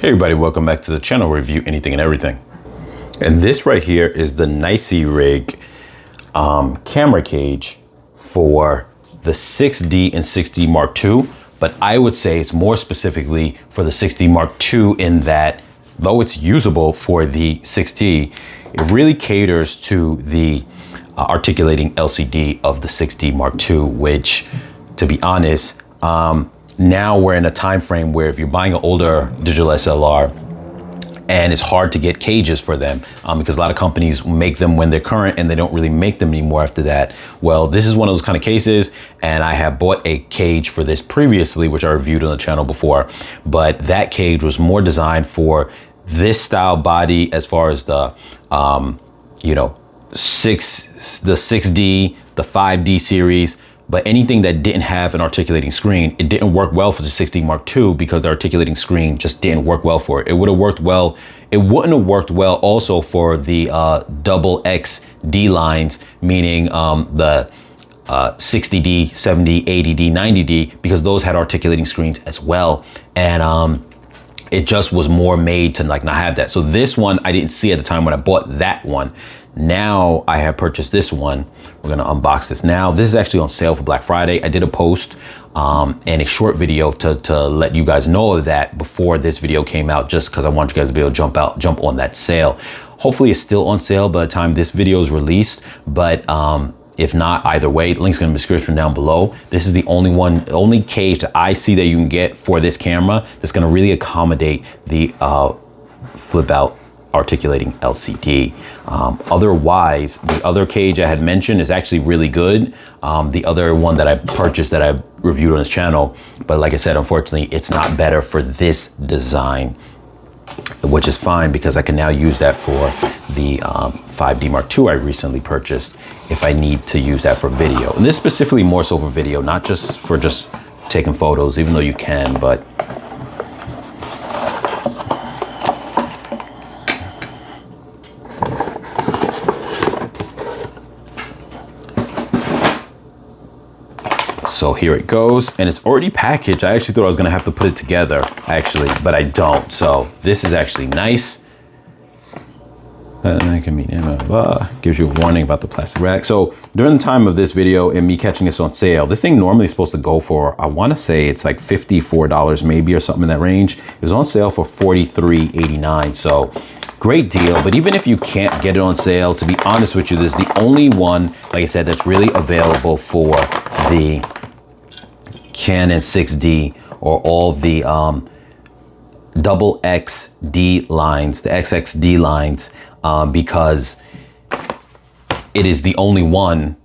Hey everybody, welcome back to the channel where we review anything and everything. And this right here is the NICEYRIG camera cage for the 6D and 6D Mark II, but I would say it's more specifically for the 6D Mark II in that, though it's usable for the 6D, it really caters to the articulating LCD of the 6D Mark II, which, to be honest, now we're in a time frame where if you're buying an older digital SLR and it's hard to get cages for them because a lot of companies make them when they're current and they don't really make them anymore after that. Well, this is one of those kind of cases, and I have bought a cage for this previously, which I reviewed on the channel before, but that cage was more designed for this style body as far as the, the 6D, the 5D series. But anything that didn't have an articulating screen, it didn't work well for the 6D Mark II because the articulating screen just didn't work well for it. It would have worked well. It wouldn't have worked well also for the double XD lines, meaning the 60D, 70, 80D, 90D, because those had articulating screens as well. And it just was more made to like not have that. So this one I didn't see at the time when I bought that one. Now I have purchased this one. We're gonna unbox this now. This is actually on sale for Black Friday. I did a post and a short video to let you guys know of that before this video came out, just because I want you guys to be able to jump on that sale. Hopefully it's still on sale by the time this video is released, but if not, either way, link's gonna be in the description down below. This is the only cage that I see that you can get for this camera that's gonna really accommodate the flip out articulating LCD. Otherwise, the other cage I had mentioned is actually really good. The other one that I purchased that I reviewed on this channel, but like I said, unfortunately, it's not better for this design, which is fine because I can now use that for the 5D Mark II I recently purchased if I need to use that for video. And this is specifically more so for video, not just for taking photos, even though you can, but so here it goes, and it's already packaged. I actually thought I was gonna have to put it together, actually, but I don't. So this is actually nice. Gives you a warning about the plastic rack. So during the time of this video and me catching this on sale, this thing normally is supposed to go for, I wanna say it's like $54 maybe or something in that range. It was on sale for $43.89, so great deal. But even if you can't get it on sale, to be honest with you, this is the only one, like I said, that's really available for the Canon 6D or all the double XD lines, the XXD lines, because it is the only one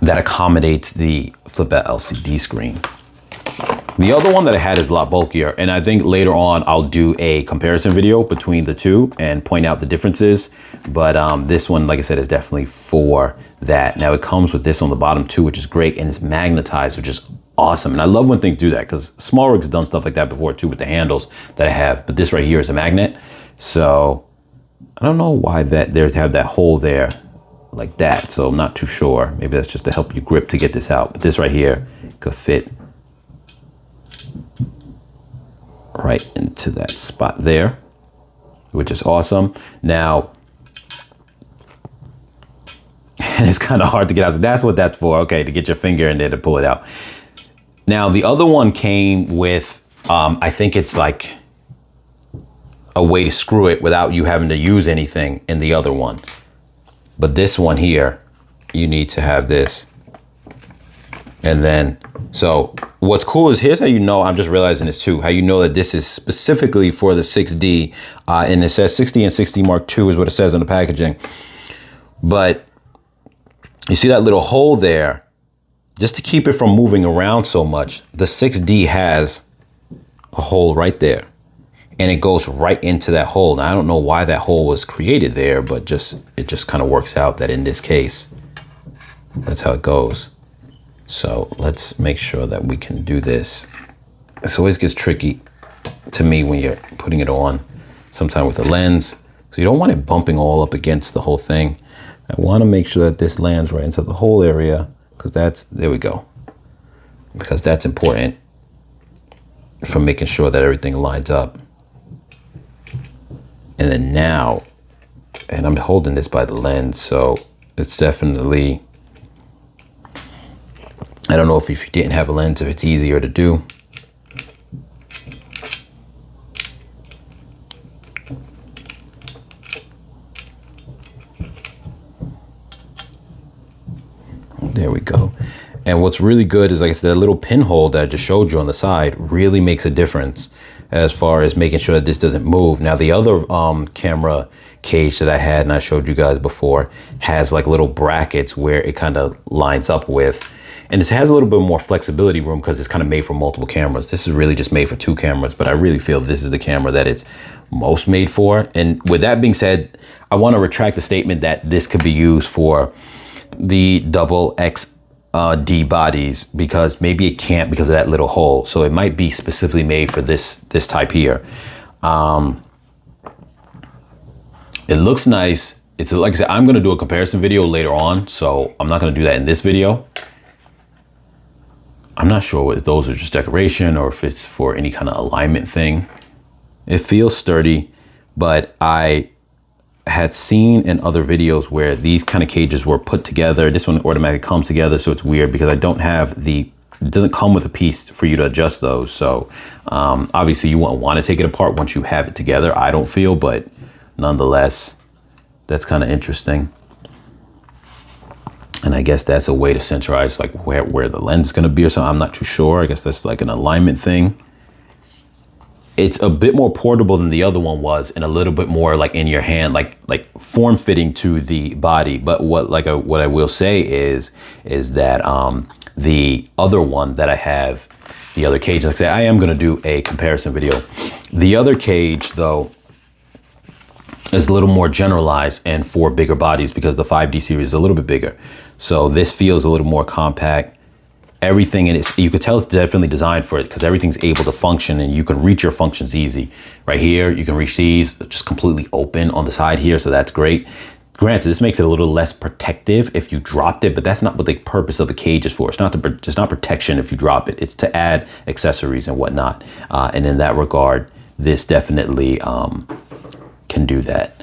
that accommodates the flip out LCD screen. The other one that I had is a lot bulkier, and I think later on I'll do a comparison video between the two and point out the differences. But this one, like I said, is definitely for that. Now it comes with this on the bottom too, which is great, and it's magnetized, which is awesome. And I love when things do that because SmallRig's done stuff like that before too with the handles that I have. But this right here is a magnet, so I don't know why there's have that hole there like that. So I'm not too sure. Maybe that's just to help you grip to get this out. But this right here could fit right into that spot there, which is awesome. Now, and it's kind of hard to get out. So that's what that's for. Okay, to get your finger in there to pull it out. Now, the other one came with, I think it's like a way to screw it without you having to use anything in the other one. But this one here, you need to have this. And then, so what's cool is here's how you know, I'm just realizing this too, how you know that this is specifically for the 6D, and it says 6D and 6D Mark II is what it says on the packaging. But you see that little hole there, just to keep it from moving around so much, the 6D has a hole right there, and it goes right into that hole. Now, I don't know why that hole was created there, but it just kind of works out that in this case, that's how it goes. So let's make sure that we can do this. This always gets tricky to me when you're putting it on, sometimes with the lens. So you don't want it bumping all up against the whole thing. I want to make sure that this lands right into the hole area, because there we go. Because that's important. from making sure that everything lines up. And then now, and I'm holding this by the lens, so it's definitely, I don't know if you didn't have a lens, if it's easier to do. There we go. And what's really good is, like I said, that little pinhole that I just showed you on the side really makes a difference as far as making sure that this doesn't move. Now, the other camera cage that I had and I showed you guys before has like little brackets where it kind of lines up with. And this has a little bit more flexibility room because it's kind of made for multiple cameras. This is really just made for 2 cameras, but I really feel this is the camera that it's most made for. And with that being said, I want to retract the statement that this could be used for the double XD bodies, because maybe it can't because of that little hole. So it might be specifically made for this type here. It looks nice. It's like I said, I'm going to do a comparison video later on, so I'm not going to do that in this video. I'm not sure if those are just decoration or if it's for any kind of alignment thing. It feels sturdy, but I had seen in other videos where these kind of cages were put together. This one automatically comes together, so it's weird because I don't have it doesn't come with a piece for you to adjust those. So obviously you won't want to take it apart once you have it together, I don't feel, but nonetheless, that's kind of interesting. And I guess that's a way to centralize like where the lens is going to be or something. I'm not too sure. I guess that's like an alignment thing. It's a bit more portable than the other one was, and a little bit more like in your hand, like form fitting to the body. But what I will say is that the other one that I have, the other cage, like I say, I am going to do a comparison video. The other cage though is a little more generalized and for bigger bodies because the 5D series is a little bit bigger. So this feels a little more compact. Everything in it, you could tell it's definitely designed for it because everything's able to function and you can reach your functions easy. Right here, you can reach these just completely open on the side here, so that's great. Granted, this makes it a little less protective if you dropped it, but that's not what the purpose of the cage is for. It's not protection if you drop it. It's to add accessories and whatnot. And in that regard, this definitely can do that.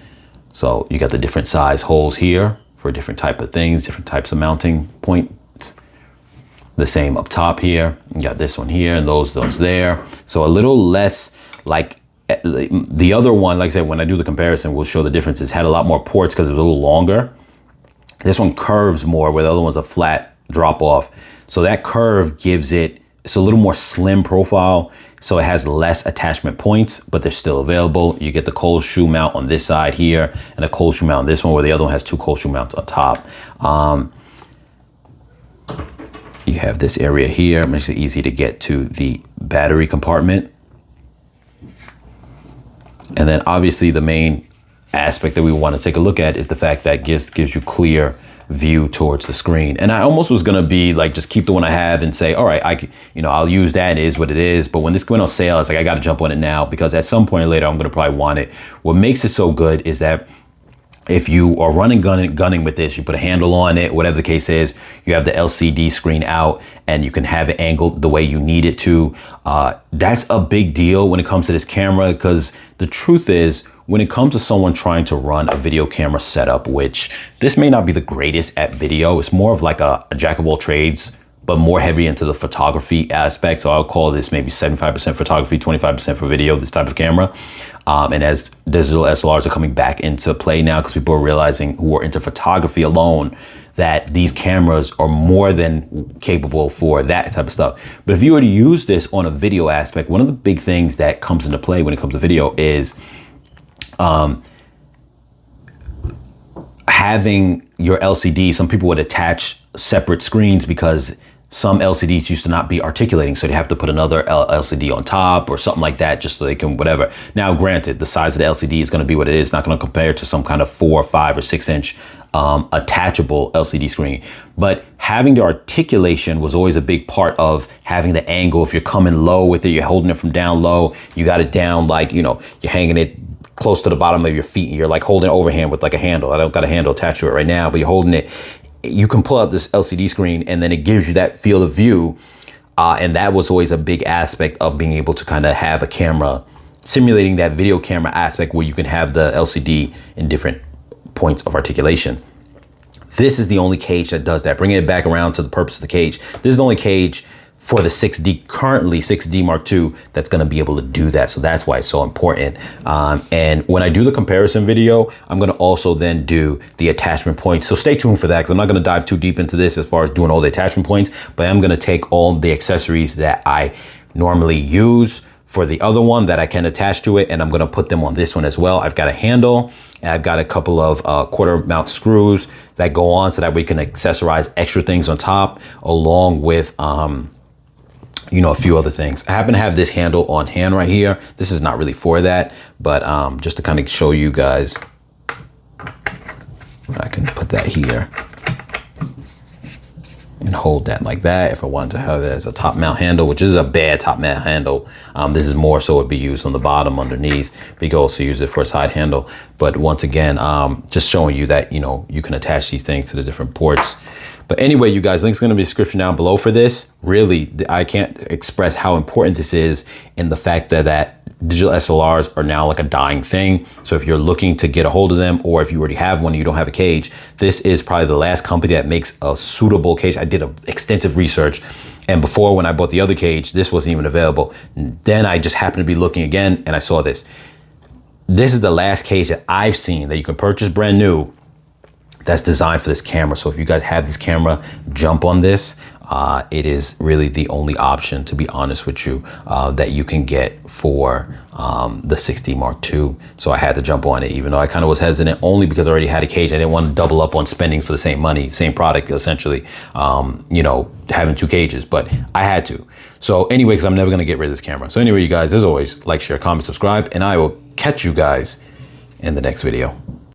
So you got the different size holes here for different type of things, different types of mounting points. The same up top here. You got this one here and those there. So a little less like the other one, like I said, when I do the comparison, we'll show the differences. Had a lot more ports because it was a little longer. This one curves more where the other one's a flat drop off. So that curve gives it's a little more slim profile. So it has less attachment points, but they're still available. You get the cold shoe mount on this side here and a cold shoe mount on this one, where the other one has 2 cold shoe mounts on top. You have this area here, it makes it easy to get to the battery compartment. And then obviously the main aspect that we want to take a look at is the fact that gives you clear view towards the screen. And I almost was gonna be like, just keep the one I have and say, all right, I'll use that, it is what it is. But when this went on sale, it's like, I gotta jump on it now because at some point later, I'm gonna probably want it. What makes it so good is that if you are running gunning with this, you put a handle on it, whatever the case is, you have the LCD screen out and you can have it angled the way you need it to. That's a big deal when it comes to this camera, because the truth is, when it comes to someone trying to run a video camera setup, which this may not be the greatest at video, it's more of like a jack of all trades, but more heavy into the photography aspect. So I'll call this maybe 75% photography, 25% for video, this type of camera. And as digital SLRs are coming back into play now, because people are realizing who are into photography alone, that these cameras are more than capable for that type of stuff. But if you were to use this on a video aspect, one of the big things that comes into play when it comes to video is having your LCD. Some people would attach separate screens because some LCDs used to not be articulating, so they have to put another LCD on top or something like that just so they can whatever. Now, granted, the size of the LCD is going to be what it is. It's not going to compare to some kind of 4, 5, or 6 inch attachable LCD screen. But having the articulation was always a big part of having the angle. If you're coming low with it, you're holding it from down low, you got it down like, you're hanging it close to the bottom of your feet and you're like holding it overhand with like a handle. I don't got a handle attached to it right now, but you're holding it. You can pull out this LCD screen and then it gives you that field of view And that was always a big aspect of being able to kind of have a camera simulating that video camera aspect where you can have the LCD in different points of articulation. This is the only cage that does that. Bringing it back around to the purpose of the cage. This is the only cage for the 6D, currently 6D Mark II, that's gonna be able to do that. So that's why it's so important. And when I do the comparison video, I'm gonna also then do the attachment points. So stay tuned for that, because I'm not gonna dive too deep into this as far as doing all the attachment points, but I'm gonna take all the accessories that I normally use for the other one that I can attach to it, and I'm gonna put them on this one as well. I've got a handle, and I've got a couple of quarter mount screws that go on so that we can accessorize extra things on top, along with you know, a few other things. I happen to have this handle on hand right here. This is not really for that, but just to kind of show you guys, I can put that here and hold that like that if I wanted to have it as a top mount handle, which is a bad top mount handle. This is more so it'd be used on the bottom underneath, but you can also use it for a side handle. But once again, just showing you that, you know, you can attach these things to the different ports. But anyway, you guys, link's gonna be in the description down below for this. Really, I can't express how important this is in the fact that digital SLRs are now like a dying thing. So if you're looking to get a hold of them, or if you already have one and you don't have a cage, this is probably the last company that makes a suitable cage. I did extensive research, and before, when I bought the other cage, this wasn't even available. Then I just happened to be looking again and I saw this. This is the last cage that I've seen that you can purchase brand new that's designed for this camera. So if you guys have this camera, jump on this. It is really the only option, to be honest with you, that you can get for the 6D Mark II. So I had to jump on it, even though I kind of was hesitant, only because I already had a cage. I didn't want to double up on spending for the same money, same product, essentially, you know, having two cages, but I had to. So anyway, because I'm never gonna get rid of this camera. So anyway, you guys, as always, like, share, comment, subscribe, and I will catch you guys in the next video.